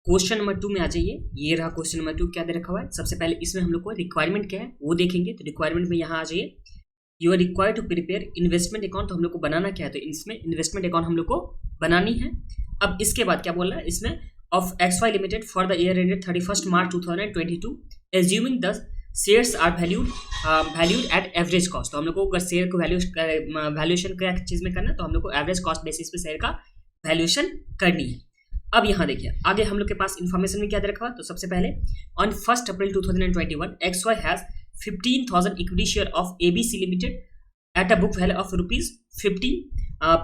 Question number 2 में आ जाइए। ये रहा क्वेश्चन नंबर 2, क्या दे रखा हुआ है। सबसे पहले इसमें हम लोग को रिक्वायरमेंट क्या है वो देखेंगे। तो रिक्वायरमेंट में यहाँ आ जाइए, you are required to prepare investment account. तो हम लोग को बनाना क्या है, तो इसमें इन्वेस्टमेंट अकाउंट हम लोग को बनानी है। अब इसके बाद क्या बोल रहा है इसमें, of XY limited for the year ended 31 March 2022 assuming the shares are valued at average cost. तो हम लोग को अगर शेयर को वैल्यूएशन क्या चीज में करना है, तो हम लोग को एवरेज कॉस्ट बेसिस पे शेयर का वैल्यूएशन करनी है। अब यहाँ देखिए आगे हम लोग के पास इन्फॉर्मेशन में क्या दे रखा है। तो सबसे पहले on 1 April 2021 XY has 15,000 equity share of ABC limited at a book value of ₹50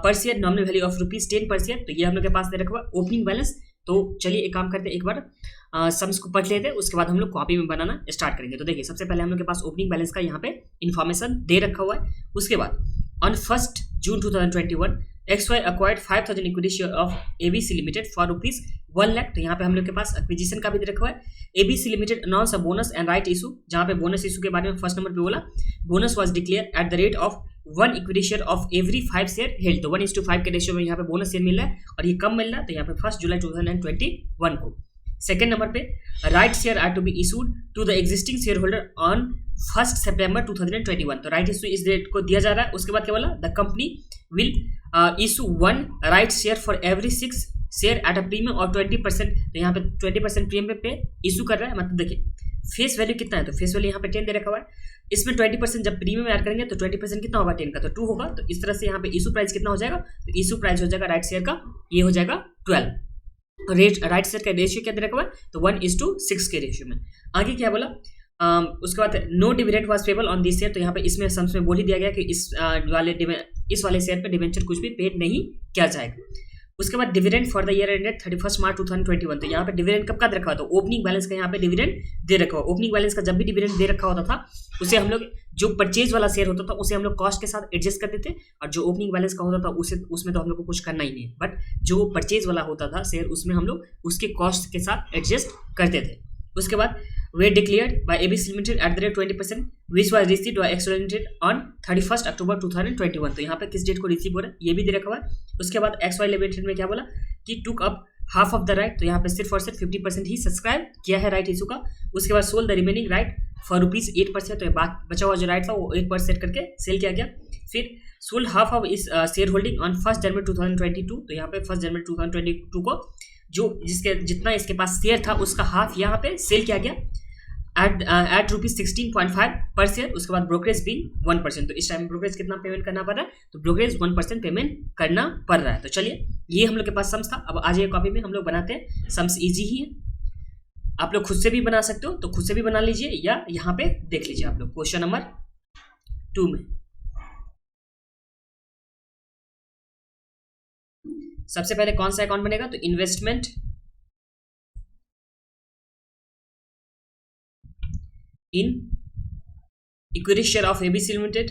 पर शेयर, नॉमिनल वैल्यू ऑफ ₹10 पर शेयर। तो ये हम लोग के पास दे रखा हुआ ओपनिंग बैलेंस। तो चलिए एक काम करते हैं, एक बार सम्स को पढ़ लेते हैं, उसके बाद हम लोग कॉपी में बनाना स्टार्ट करेंगे। तो देखिए सबसे पहले हम लोग के पास ओपनिंग बैलेंस का यहाँ पे इन्फॉर्मेशन दे रखा हुआ है। उसके बाद on 1 June 2021 XY acquired 5,000 equity share of ABC limited for ₹1 lakh. तो यहाँ पे हम लोग के पास एक्विजिशन का भी दे रखा हुआ है। ABC limited announce a bonus and right issue, जहाँ पे बोनस इशू के बारे में फर्स्ट नंबर पे बोला, bonus was declare eight the rate of 1 equity share of every 5 share held. तो 1:5 के रेशियो में यहाँ पे बोनस शेयर मिल रहा है और ये कम मिल रहा है। तो यहाँ पे 1 जुलाई 2021 को। सेकेंड नंबर पे right share are to be issued to the existing share holder on 1 सितंबर 2021। तो राइट इशू इस डेट को दिया जा रहा है। उसके बाद क्या बोला, the company will issue 1 right share for every 6 share at a premium और 20%। तो यहाँ पे 20% प्रीमियम पे इशू कर रहा है। मतलब देखिए फेस वैल्यू कितना है, तो फेस वैल्यू यहाँ पे 10 दे रखा हुआ है। इसमें 20% जब प्रीमियम ऐड करेंगे तो 20% कितना होगा, 10 का तो 2 होगा। तो इस तरह से यहाँ पे इशू प्राइस कितना हो जाएगा, तो इशू प्राइस हो जाएगा राइट शेयर का, ये हो जाएगा 12। राइट शेयर का रेशियो क्या दे रखा हुआ है, तो 1:6 के रेशियो में। आगे क्या बोला, उसके बाद no dividend was payable on this share. तो यहाँ पे इसमें सम्स में बोल ही दिया गया कि इस वाले शेयर पे डिवेंचर कुछ भी पेड नहीं किया जाएगा। उसके बाद dividend for the year ended 31 मार्च 2021। तो यहाँ पे डिविडेंड कब का दे रखा हुआ, तो ओपनिंग बैलेंस का यहाँ पे डिविडेंड दे रखा हुआ। ओपनिंग बैलेंस का जब भी डिविडेंड दे रखा होता था उसे हम लोग, जो परचेज वाला शेयर होता था उसे हम लोग कॉस्ट के साथ एडजस्ट कर देते, और जो ओपनिंग बैलेंस का होता था उसमें तो हम लोग को कुछ करना ही नहीं। बट जो परचेज वाला होता था शेयर, उसमें हम लोग उसके कॉस्ट के साथ एडजस्ट करते थे। उसके बाद वे declared by ABC limited at the rate 20% which was received by XY limited on 31 October 2021। तो यहाँ पे किस डेट को रिसीव हो रहा है ये भी दे रखा हुआ है। उसके बाद XY लिमिटेड में क्या बोला कि took up half of the right. तो यहाँ पे सिर्फ और सिर्फ 50% ही सब्सक्राइब किया है राइट इशू का। उसके बाद sold the remaining right for ₹8 पर शेयर। तो बचा हुआ जो राइट था वो 1 पर शेयर करके सेल किया गया। फिर सोल्ड हाफ ऑफ इस शेयर होल्डिंग ऑन 1 जनवरी 2022। तो यहाँ पे 1 जनवरी 2022 को जो जितना इसके पास शेयर था उसका हाफ यहाँ पे सेल किया गया एट ₹16.5 पर शेयर। उसके बाद ब्रोकरेज भी 1%। तो इस टाइम ब्रोकरेज कितना पेमेंट करना पड़ रहा है, तो ब्रोकरेज 1% पेमेंट करना पड़ रहा है। तो चलिए ये हम लोग के पास सम्स था। अब आज ये कॉपी में हम लोग बनाते हैं। सम्स इजी ही है, आप लोग खुद से भी बना सकते हो, तो खुद से भी बना लीजिए या यहाँ पे देख लीजिए आप लोग क्वेश्चन नंबर 2 में। सबसे पहले कौन सा अकाउंट बनेगा, तो investment in equity share of ABC limited.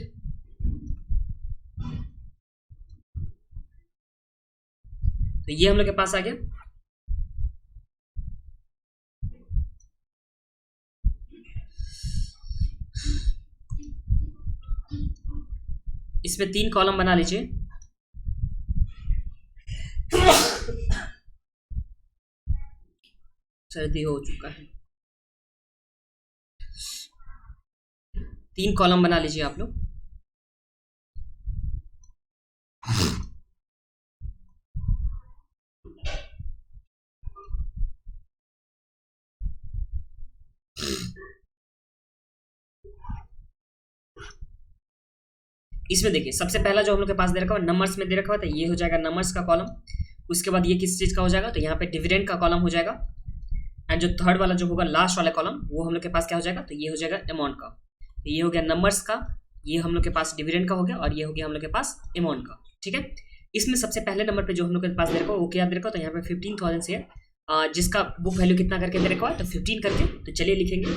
तो ये हम लोग के पास आ गया। इसमें 3 कॉलम बना लीजिए। सर्दी हो चुका है, 3 कॉलम बना लीजिए आप लोग। इसमें देखिए सबसे पहला जो हम लोग के पास दे रखा हुआ नंबर्स में दे रखा हुआ था, ये हो जाएगा नंबर्स का कॉलम। उसके बाद ये किस चीज का हो जाएगा, तो यहाँ पे डिविडेंड का कॉलम हो जाएगा। एंड जो थर्ड वाला जो होगा लास्ट वाला कॉलम, वो हम लोग के पास क्या हो जाएगा, तो ये हो जाएगा अमाउंट का। तो ये हो गया नंबर्स का, ये हम लोग के पास डिविडेंड का हो गया, और ये हो गया हम लोग के पास अमाउंट का। ठीक है, इसमें सबसे पहले नंबर पे जो हम लोग के पास दे रखा है वो क्या दे रखा है, तो यहाँ पे 15,000 शेयर, जिसका बुक वैल्यू कितना करके दे रखा है, तो 15 करके। तो चलिए लिखेंगे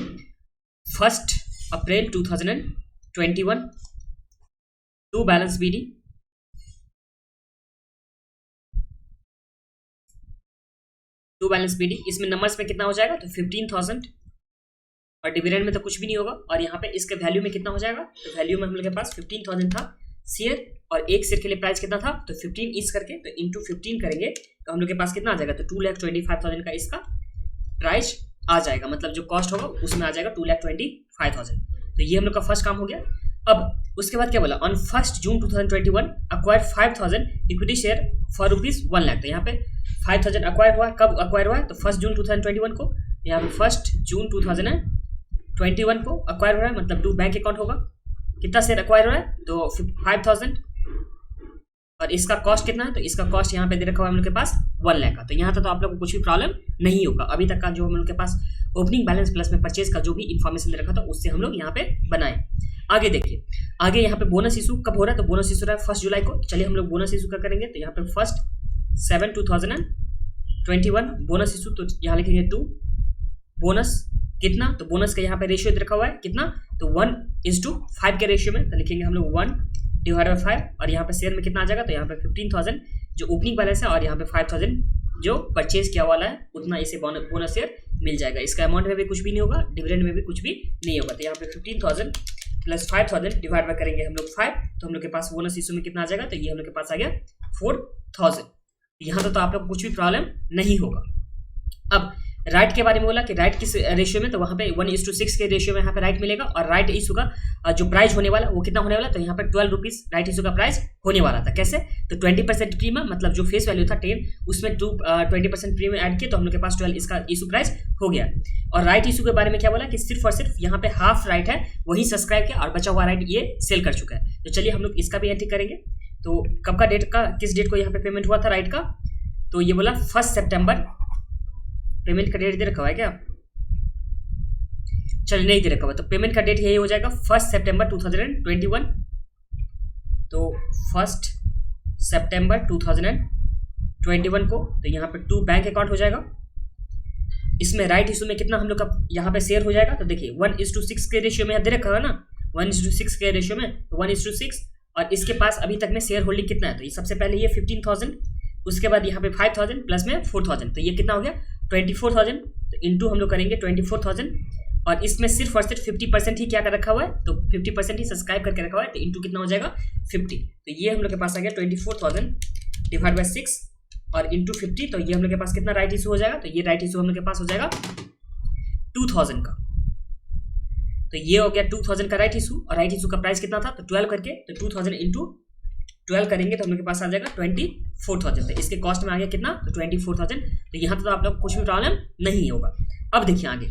1 अप्रैल 2021 टू बैलेंस BD इसमें नंबर्स में कितना हो जाएगा, तो 15,000, और डिविडेंड में तो कुछ भी नहीं होगा। और यहाँ पे इसके वैल्यू में कितना हो जाएगा, तो वैल्यू में हम लोग के पास 15,000 था शेयर, और एक शेयर के लिए प्राइस कितना था, तो 15 इस करके, तो इंटू 15 करेंगे तो हम लोग के पास कितना आ जाएगा, तो 2,25,000 का इसका प्राइस आ जाएगा, मतलब जो कॉस्ट होगा उसमें आ जाएगा 2,25,000। तो ये हम लोग का फर्स्ट काम हो गया। अब उसके बाद क्या बोला, on 1 June 2021 acquire 5,000 equity share for ₹1,00,000। तो यहाँ पे 5,000 अक्वायर हुआ, कब अक्वायर हुआ है, तो 1 जून 2021 को। यहाँ पे 1 जून 2021 को अक्वायर हो रहा है, मतलब 2 बैंक अकाउंट होगा। कितना शेयर अक्वायर हो रहा है, तो 5,000, और इसका कॉस्ट कितना है, तो इसका कॉस्ट यहाँ पे दे रखा हुआ है हम लोग के पास 1,00,000 का। तो यहाँ तक तो आप लोग को कुछ भी प्रॉब्लम नहीं होगा। अभी तक का जो हम लोग के पास ओपनिंग बैलेंस प्लस में परचेज का जो भी इन्फॉर्मेशन दे रखा था उससे हम लोग यहाँ पे बनाए। आगे देखिए, आगे यहाँ पे बोनस इशू कब हो रहा है, तो बोनस इशू रहा है 1 जुलाई को। चलिए हम लोग बोनस इशू का करेंगे। तो यहाँ पे 1/7/2021 बोनस इशू, तो यहाँ लिखेंगे 2 बोनस कितना, तो बोनस का यहाँ पे रेशियो दे रखा हुआ है कितना, तो 1:5 के रेशियो में। तो लिखेंगे हम लोग 1/5, और यहाँ पे शेयर में कितना आ जाएगा, तो यहाँ पे 15,000 जो ओपनिंग बैलेंस है, और यहाँ पे 5,000 जो परचेज किया वाला है उतना इसे बोनस शेयर मिल जाएगा। इसका अमाउंट में भी कुछ भी नहीं होगा, डिविडेंड में भी कुछ भी नहीं होगा। तो यहाँ पे 15,000 प्लस 5,000 डिवाइड बाय करेंगे हम लोग 5, तो हम लोग के पास बोनस इशू में कितना आ जाएगा, तो ये हम लोग के पास आ गया 4,000। यहाँ तो आप लोग को कुछ भी प्रॉब्लम नहीं होगा। अब राइट के बारे में बोला कि राइट किस रेशियो में, तो वहाँ पे 1:6 के रेशियो में यहाँ पे राइट मिलेगा। और राइट इशू का जो प्राइस होने वाला वो कितना होने वाला, तो यहाँ पे 12 रुपीज़ राइट इशू का प्राइस होने वाला था। कैसे, तो 20% प्रीमियम, मतलब जो फेस वैल्यू था 10, उसमें 20% प्रीमियम ऐड किया, तो हम लोग के पास 12 इसका इशू प्राइस हो गया। और राइट इशू के बारे में क्या बोला कि सिर्फ और सिर्फ यहाँ पे हाफ राइट है वही सब्सक्राइब किया, और बचा हुआ राइट ये सेल कर चुका है। तो चलिए हम लोग इसका भी एंट्री करेंगे। तो कब का डेट का, किस डेट को यहाँ पे पेमेंट हुआ था राइट का, तो ये बोला 1 सितंबर। पेमेंट का डेट दे रखा हुआ है क्या, चलिए नहीं दे रखा हुआ, तो पेमेंट का डेट यही हो जाएगा 1 सितंबर 2021। तो 1 सितंबर 2021 को, तो यहाँ पे 2 बैंक अकाउंट हो जाएगा। इसमें राइट इशू में कितना हम लोग का यहाँ पे शेयर हो जाएगा, तो देखिए 1:6 के रेशियो में दे रखा है ना, 1:6 के रेशियो में, तो 1:6, और इसके पास अभी तक में शेयर होल्डिंग कितना है, तो ये सबसे पहले ये 15,000, उसके बाद यहाँ पे 5,000 प्लस में 4,000, तो ये कितना हो गया 24,000। तो इंटू हम लोग करेंगे 24,000, और इसमें सिर्फ और सिर्फ 50% ही क्या कर रखा हुआ है, तो 50% ही सब्सक्राइब करके रखा हुआ है, तो इंटू कितना हो जाएगा 50। तो ये हम लोग के पास आ गया 24,000 डिवाइड बाय 6 और इंटू 50। तो ये हम लोग के पास कितना राइट इशू हो जाएगा, तो ये राइट इशू हम लोग के पास हो जाएगा 2,000 का। तो ये हो गया 2,000 का राइट इशू, और राइट इशू का प्राइस कितना था, तो 12 करके, तो 2,000 इंटू 12 करेंगे तो हम लोग के पास आ जाएगा 24,000। तो इसके कॉस्ट में आ गया कितना, तो 24,000। तो यहाँ तो आप लोग कुछ भी प्रॉब्लम नहीं होगा। अब देखिए आगे,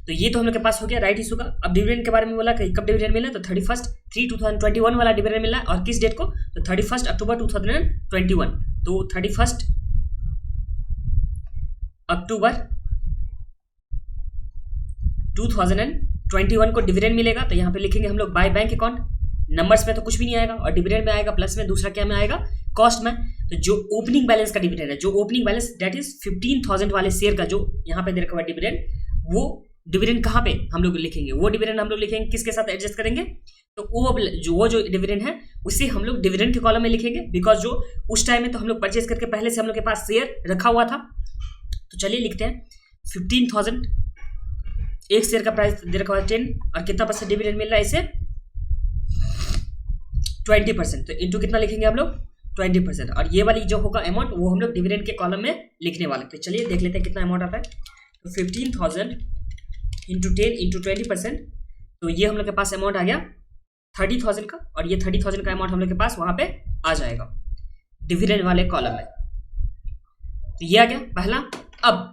तो ये तो हम लोग के पास हो गया राइट इशू का। अब डिविडेंड के बारे में बोला कि कब डिविडेंड मिला, तो 31/3/2021 वाला डिविडेंड मिला है, और किस डेट को, तो 31 अक्टूबर 2021। तो 31 अक्टूबर 2021 को डिविडेंड मिलेगा। तो यहाँ पे लिखेंगे हम लोग बाय बैंक अकाउंट, नंबर्स में तो कुछ भी नहीं आएगा, और डिविडेंड में आएगा प्लस में दूसरा क्या में आएगा, कॉस्ट में। तो जो ओपनिंग बैलेंस का डिविडेंड है, जो ओपनिंग बैलेंस दैट इज 15,000 वाले शेयर का जो यहाँ पे दे रखा हुआ डिविडेंड, वो डिविडेंड कहाँ पे हम लोग लिखेंगे, वो डिविडेंड हम लोग लिखेंगे किसके साथ एडजस्ट करेंगे, तो वो जो डिविडेंड है उसे हम लोग डिविडेंड के कॉलम में लिखेंगे, बिकॉज जो उस टाइम में तो हम लोग परचेज करके पहले से हम लोग के पास शेयर रखा हुआ था। तो चलिए लिखते हैं 15,000, एक शेयर का प्राइस दे रखा हुआ है 10, और कितना परसेंट डिविडेंड मिल रहा है इसे 20%। तो इंटू कितना लिखेंगे हम लोग 20%, और ये वाली जो होगा अमाउंट वो हम लोग डिविडेंड के कॉलम में लिखने वाले। तो चलिए देख लेते हैं कितना अमाउंट आता है। तो 15,000 इंटू 10 इंटू 20%, तो ये हम लोग के पास अमाउंट आ गया 30,000 का, और ये 30,000 का अमाउंट हम लोग के पास वहां पे आ जाएगा डिविडेंड वाले कॉलम में। तो ये आ गया पहला। अब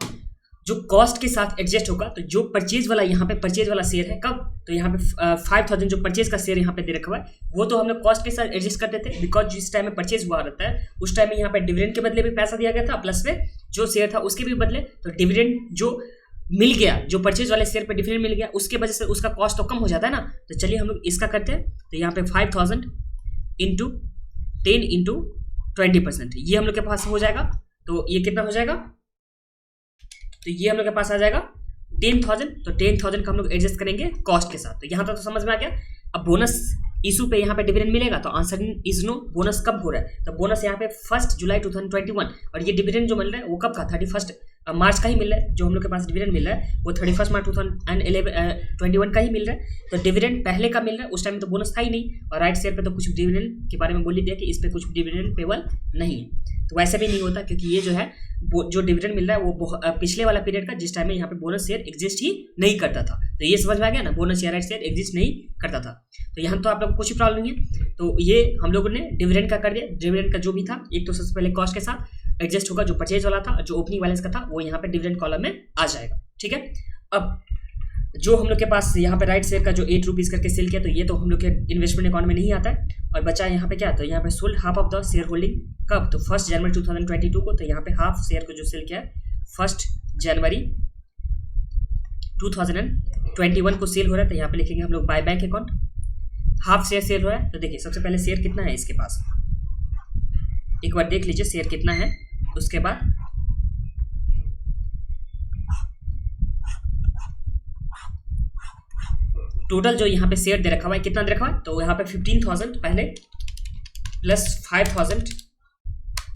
जो कॉस्ट के साथ एडजस्ट होगा, तो जो परचेज वाला यहाँ पे परचेज वाला शेयर है कब, तो यहाँ पे 5,000 जो परचेज का शेयर यहाँ पे दे रखा हुआ है, वो तो हम लोग कॉस्ट के साथ एडजस्ट कर देते हैं, बिकॉज जिस टाइम में परचेज हुआ रहता है उस टाइम में यहाँ पे डिविडेंड के बदले भी पैसा दिया गया था, प्लस में जो शेयर था उसके भी बदले, तो डिविडेंड जो मिल गया, जो परचेज वाले शेयर पे डिविडेंड मिल गया, उसके वजह से उसका कॉस्ट तो कम हो जाता है ना। तो चलिए हम लोग इसका करते हैं। तो यहाँ पे 5,000 इंटू 10 इंटू 20%, ये हम लोग के पास हो जाएगा। तो ये कितना हो जाएगा, तो ये हम लोग के पास आ जाएगा 10,000। तो 10,000 का हम लोग एडजस्ट करेंगे कॉस्ट के साथ। तो यहाँ तक तो समझ में आ गया। अब बोनस इशू पे यहाँ पे डिविडेंड मिलेगा, तो आंसर इज नो। बोनस कब हो रहा है, तो बोनस यहाँ पे 1 जुलाई 2021, और ये डिविडेंड जो मिल रहा है वो कब का 31 मार्च का ही मिल रहा है, जो हम लोग के पास डिविडेंड मिल रहा है वो 31 मार्च 2021 का ही मिल रहा है। तो डिविडेंड पहले का मिल रहा है, उस टाइम तो बोनस था ही नहीं, और राइट शेयर पे तो कुछ डिविडेंड के बारे में बोल ही दिया कि इस पे कुछ डिविडेंड पेबल नहीं है। तो वैसे भी नहीं होता, क्योंकि ये जो है जो डिविडेंड मिल रहा है वो पिछले वाला पीरियड का, जिस टाइम में यहाँ पे बोनस शेयर एग्जिस्ट ही नहीं करता था। तो ये समझ में आ गया ना, बोनस या राइट शेयर एग्जिस्ट नहीं करता था। तो यहाँ तो आप लोग को कुछ प्रॉब्लम नहीं है। तो ये हम लोगों ने डिविडेंड का कर दिया। डिविडेंड का जो भी था, एक तो सबसे पहले कॉस्ट के साथ एडजस्ट होगा, जो परचेज वाला था, जो ओपनिंग बैलेंस का था वो यहाँ पे डिविडेंड कॉलम में आ जाएगा। ठीक है, अब जो हम लोग के पास यहाँ पे राइट शेयर का जो 8 रुपीज़ करके सेल किया, तो ये तो हम लोग के इन्वेस्टमेंट अकाउंट में नहीं आता है। और बचा यहाँ पे क्या, तो यहाँ पे sold half of the share holding कब, तो 1 जनवरी 2022 को। तो यहाँ पे हाफ शेयर को जो सेल किया है 1 जनवरी 2021 को सेल हो रहा है। तो यहाँ पे लिखेंगे हम लोग buy back account, half share sale हो रहा है। तो देखिए सबसे पहले शेयर कितना है इसके पास, एक बार देख लीजिए शेयर कितना है। उसके बाद टोटल जो यहाँ पे शेयर दे रखा हुआ है, कितना दे रखा हुआ है, तो यहाँ पे 15,000 पहले प्लस 5,000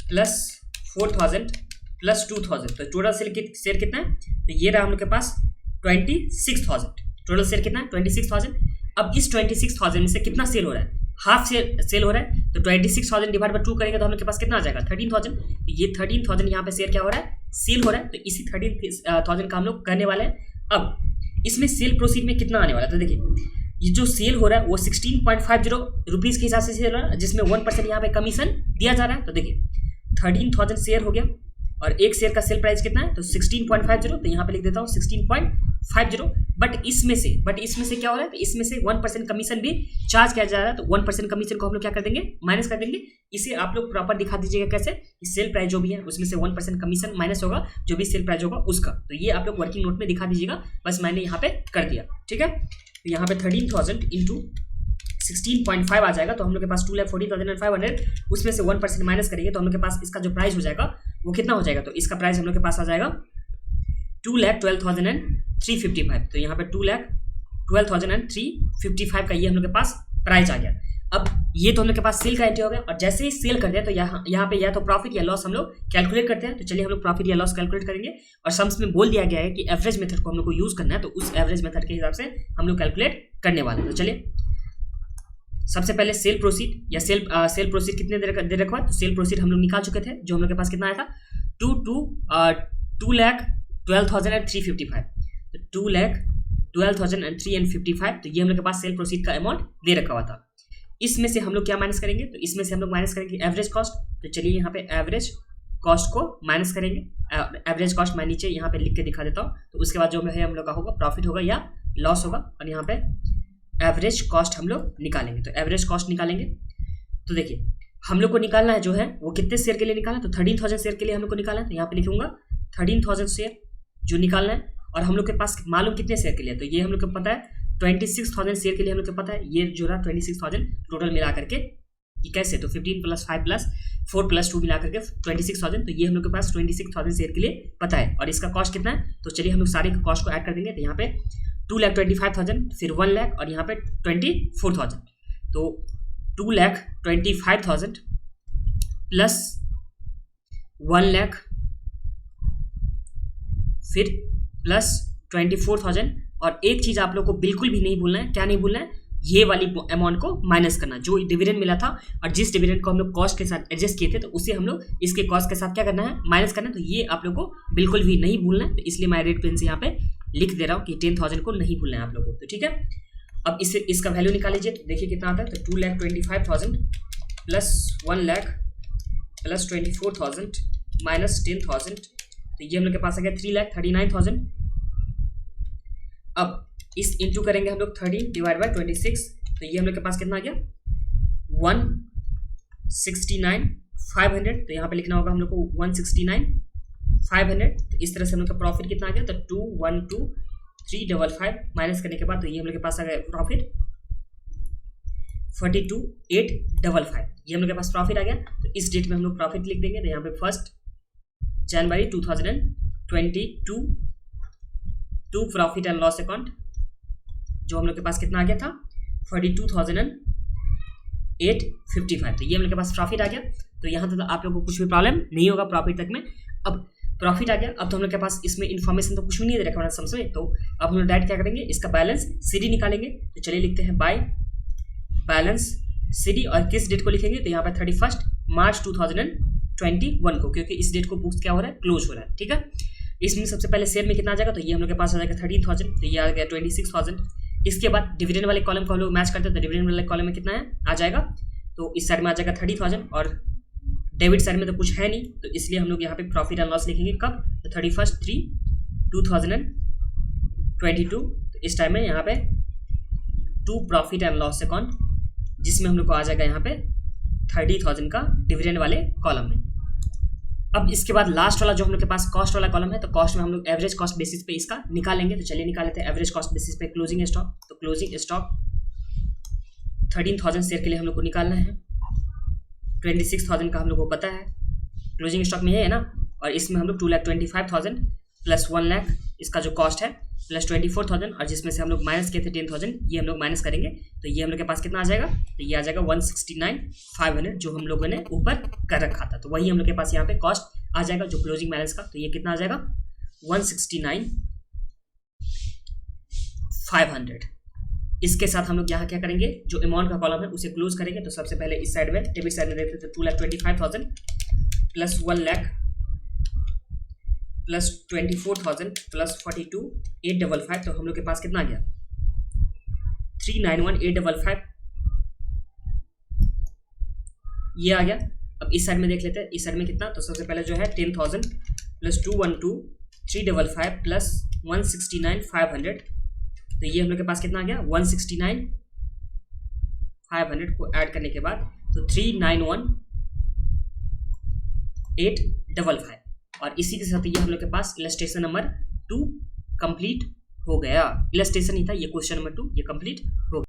प्लस 4,000 प्लस 2,000। तो टोटल शेयर कितना है, तो ये रहा हम लोग के पास 26,000। टोटल शेयर कितना है 26,000। अब इस 26,000 में से कितना सेल हो रहा है, हाफ सेल हो रहा है। तो 26,000 डिवाइड बाय 2 करेंगे तो हम लोग के पास कितना आ जाएगा 13,000। ये 13,000 यहाँ पे शेयर क्या हो रहा है, सेल हो रहा है। तो इसी 13,000 का हम लोग करने वाले हैं। अब इसमें सेल प्रोसीड में कितना आने वाला है, तो देखिए ये जो सेल हो रहा है वो 16.50 रुपीज़ के हिसाब से सेल हो रहा है, जिसमें 1% यहाँ पे कमीशन दिया जा रहा है। तो देखिए 13,000 शेयर हो गया और एक शेयर का सेल प्राइस कितना है, तो 16.50। तो यहाँ पे लिख देता हूँ 16.50। बट इसमें से क्या हो रहा है, तो इसमें से 1% कमीशन भी चार्ज किया जा रहा है। तो 1% कमीशन को हम लोग क्या कर देंगे, माइनस कर देंगे। इसे आप लोग प्रॉपर दिखा दीजिएगा कैसे, कि सेल प्राइस जो भी है उसमें से 1% कमीशन माइनस होगा, जो भी सेल प्राइस होगा उसका। तो ये आप लोग वर्किंग नोट में दिखा दीजिएगा, बस मैंने यहाँ पे कर दिया। ठीक है, तो यहाँ पे 13,000 इंटू 16.5 आ जाएगा। तो हम लोग के पास 2,40,500, उसमें से 1% माइनस करेंगे तो हम लोग के पास इसका जो प्राइस हो जाएगा वो कितना हो जाएगा, तो इसका प्राइस हम लोग के पास आ जाएगा 2,12,355। तो यहाँ पे 2,12,355 का ये हम लोग के पास प्राइस आ गया। अब ये तो हम लोग के पास सेल का एंट्री हो गया, और जैसे ही सेल करते हैं तो यहाँ पे या तो प्रॉफिट या लॉस हम लोग कैलकुलेट करते हैं। तो चलिए हम लोग प्रॉफिट या लॉस कैलकुलेट करेंगे, और सम्स में बोल दिया गया है कि एवरेज मेथड को हम लोग को यूज करना है। तो उस एवरेज मेथड के हिसाब से हम लोग कैलकुलेट करने वाले हैं। तो चलिए सबसे पहले सेल प्रोसीड या सेल प्रोसीड कितने दे रखा है, तो सेल प्रोसीड हम लोग निकाल चुके थे, जो हम लोग के पास कितना आया था 2,12,355। तो 2,12,355। तो ये हम लोग के पास सेल प्रोसीड का अमाउंट दे रखा हुआ था। इसमें से हम लोग क्या माइनस करेंगे, तो इसमें से हम लोग माइनस करेंगे एवरेज कॉस्ट। तो चलिए यहाँ पे एवरेज कॉस्ट को माइनस करेंगे। एवरेज कॉस्ट मैं नीचे यहाँ पे लिख के दिखा देता हूँ। तो उसके बाद जो है हम लोग का होगा प्रॉफिट होगा या लॉस होगा, और यहाँ पे एवरेज कॉस्ट हम लोग निकालेंगे। तो एवरेज कॉस्ट निकालेंगे, तो देखिए हम लोग को निकालना है जो है वो कितने शेयर के लिए निकालना है, तो 13,000 शेयर के लिए हम लोग को निकालना है। तो यहाँ पे लिखूंगा 13,000 शेयर जो निकालना है, और हम लोग के पास मालूम कितने शेयर के लिए, तो ये हम लोग को पता है 26,000 शेयर के लिए हम लोग को पता है। ये जो रहा 26,000 टोटल मिला करके कैसे, तो 15 + 5 + 4 + 2 मिला करके 26,000। तो ये हम लोग के पास 26,000 शेयर के लिए पता है, और इसका कॉस्ट कितना है, तो चलिए हम लोग सारे कॉस्ट को ऐड कर देंगे। तो यहाँ पे 2,25,000, फिर 1 लाख, और यहाँ पे 24,000। तो 2,25,000 प्लस 1 लाख, फिर प्लस 24,000। और एक चीज़ आप लोग को बिल्कुल भी नहीं भूलना है, क्या नहीं भूलना है, ये वाली अमाउंट को माइनस करना, जो डिविडेंड मिला था और जिस डिविडेंड को हम लोग कॉस्ट के साथ एडजस्ट किए थे, तो उसे हम लोग इसके कॉस्ट के साथ क्या करना है, माइनस करना है। तो ये आप लोग को बिल्कुल भी नहीं भूलना है। तो इसलिए मैं रेड पेन से यहाँ पे लिख दे रहा हूँ कि 10,000 को नहीं भूलना है आप लोगों को। तो ठीक है, अब इसका वैल्यू निकाल लीजिए। तो देखिए कितना आता है, तो 2,25,000 प्लस 1 लाख प्लस 24,000 माइनस 10,000। तो ये हम लोग के पास आ गया 3,39,000। अब इस इंटू करेंगे हम लोग 30 डिवाइड बाय 26। तो ये हम लोग के पास कितना आ गया 169,500। तो यहाँ पे लिखना होगा हम लोग को 169,500। तो इस तरह से हम लोग का प्रॉफिट कितना आ गया, तो 2,12,355 माइनस करने के बाद तो ये हम लोग के पास आ गया प्रॉफिट 42,855। ये हम लोग के पास प्रॉफिट आ गया। तो इस डेट में हम लोग प्रॉफिट लिख देंगे। तो यहाँ पे 1 जनवरी 2022 to profit and loss account, जो हम लोग के पास कितना आ गया था 42,855। तो ये हम लोग के पास प्रॉफिट आ गया। तो यहाँ तक तो आप लोगों को कुछ भी प्रॉब्लम नहीं होगा प्रॉफिट तक में। अब प्रॉफिट आ गया। अब तो हम लोग के पास इसमें इन्फॉर्मेशन तो कुछ भी नहीं दे रखा हमारा सम्स में, तो अब हम लोग डायरेक्ट क्या करेंगे, इसका बैलेंस सीडी निकालेंगे। तो चलिए लिखते हैं बाय बैलेंस सीडी, और किस डेट को लिखेंगे, तो यहाँ पे 31 मार्च 2021 को, क्योंकि इस डेट को बुक्स क्या हो रहा है, क्लोज हो रहा है। ठीक है, इसमें सबसे पहले शेयर में कितना आ जाएगा, तो ये हम लोग के पास आ जाएगा 13,000, तो ये आ गया 26,000। इसके बाद डिविडेंड वाले कॉलम को हम लोग मैच करते हैं, तो डिविडेंड वाले कॉलम में कितना है आ जाएगा, तो इस साइड में आ जाएगा 30,000, और डेबिट साइड में तो कुछ है नहीं, तो इसलिए हम लोग यहाँ पे प्रॉफिट एंड लॉस लिखेंगे कब, तो 31/3/2022। तो इस टाइम में यहाँ पे to profit and loss account, जिसमें हम लोग को आ जाएगा यहाँ पे 30,000 का डिविडेंड वाले कॉलम में। अब इसके बाद लास्ट वाला जो हम लोग के पास कॉस्ट वाला कॉलम है, तो कॉस्ट में हम लोग एवरेज कॉस्ट बेसिस पे इसका निकालेंगे। तो चलिए निकाल लेते हैं एवरेज कॉस्ट बेसिस पे क्लोजिंग स्टॉक। तो क्लोजिंग स्टॉक 13,000 शेयर के लिए हम लोग को निकालना है, 26,000 का हम लोग को पता है क्लोजिंग स्टॉक में है ना, और इसमें हम लोग 2,25,000 प्लस 1 लाख इसका जो कॉस्ट है प्लस 24,000, और जिसमें से हम लोग माइनस किए थे 10,000, ये हम लोग माइनस करेंगे, तो ये हम लोग के पास कितना आ जाएगा, तो ये आ जाएगा 169,500 जो हम लोगों ने ऊपर कर रखा था। तो वही हम लोग के पास यहाँ पे कॉस्ट आ जाएगा जो क्लोजिंग बैलेंस का, तो ये कितना आ जाएगा 169,500। इसके साथ हम लोग यहाँ क्या करेंगे, जो अमाउंट का कॉलम है उसे क्लोज करेंगे। तो सबसे पहले इस साइड में डेबिट साइड में देखते हैं, तो 2,25,000 प्लस 1 लाख प्लस 24,000 प्लस 42,855, तो हम लोग के पास कितना आ गया 391,855, ये आ गया। अब इस साइड में देख लेते हैं, इस साइड में कितना, तो सबसे पहले जो है 10,000 प्लस 212,355 प्लस 169,500, तो ये हम लोग के पास कितना आ गया 169,500 को ऐड करने के बाद तो 391,855, और इसी के साथ ये हम लोग के पास इलस्ट्रेशन नंबर 2 कंप्लीट हो गया। इलस्ट्रेशन ही था ये, क्वेश्चन नंबर 2 ये कंप्लीट